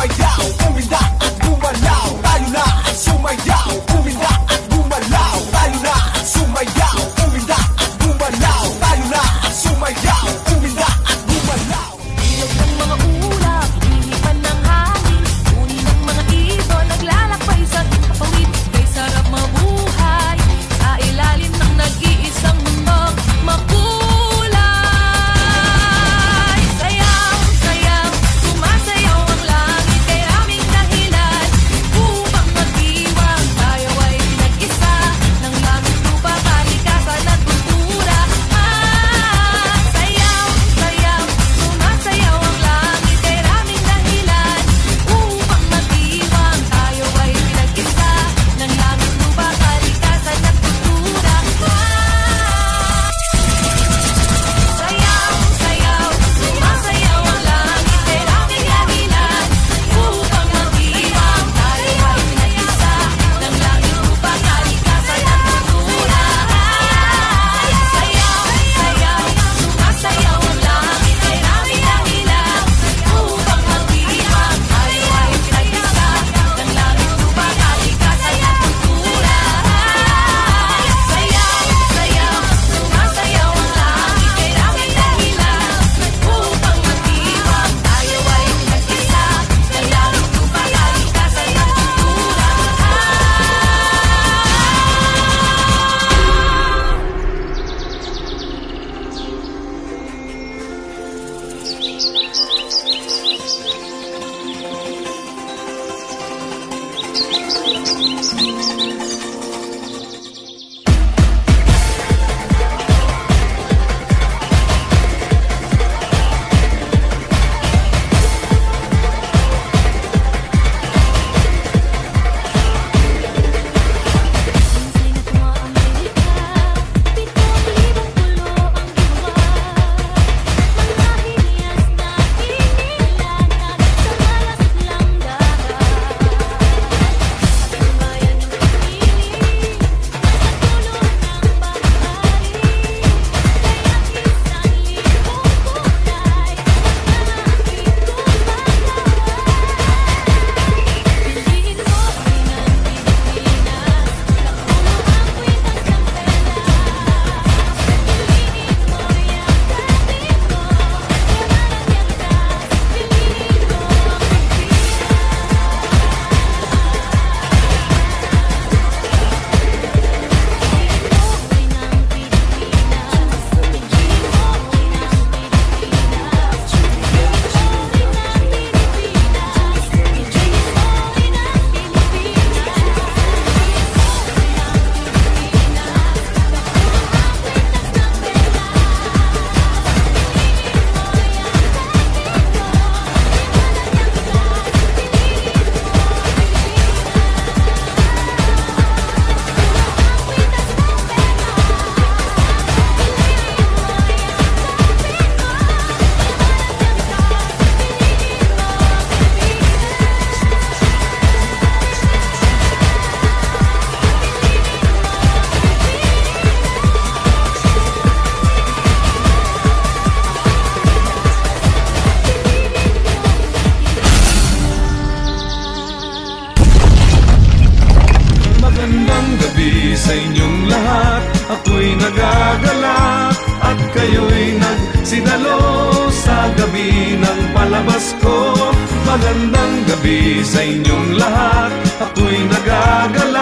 sumayaw, uminda at gumalaw. Tayo na ay sumayaw, uminda at gumalaw. Tayo na ay sumayaw, uminda at gumalaw. Tayo na ay sumayaw, uminda at gumalaw. Ilog ng mga ulap, hinipan ng hangin. Uni ng mga ibon, naglalakbay sa kapawid. Kay sarap mabuhay sa ilalim ng nag-iisang mundong makulay. Sayaw, sayaw, sumasayaw ang langit. Kay aming dahilan upang magdiwang. Tayo ay pinag-isa ng langit, lupa, kalikasan at kultura. Sayaw, sayaw, sumasayaw ang langit. Kay aming dahilan upang magdiwang. Tayo ay pinag-isa ng langit, lupa, kalikasan at kultura. Sayaw, sayaw, sumasayaw ang langit. Kay aming dahilan upang magdiwang. Tayo ay pinag-isa ng langit, lupa, kalikasan at kultura. Sayaw, sayaw, sumasayaw ang langit. Kay aming dahilan upang magdiwang. Tayo ay pinag-isa ng langit, lupa, kalikasan at kultura. Sayaw, sayaw, sumasayaw ang langit. Kay aming dahilan upang magdiwang. Tayo ay pinag-isa ng langit, lupa, kalikasan at kultura. Magandang gabi sa inyong lahat. Ako'y nagagalak at kayo'y nagsidalo sa gabi ng palabas ko. Magandang gabi sa inyong lahat. Ako'y nagagalak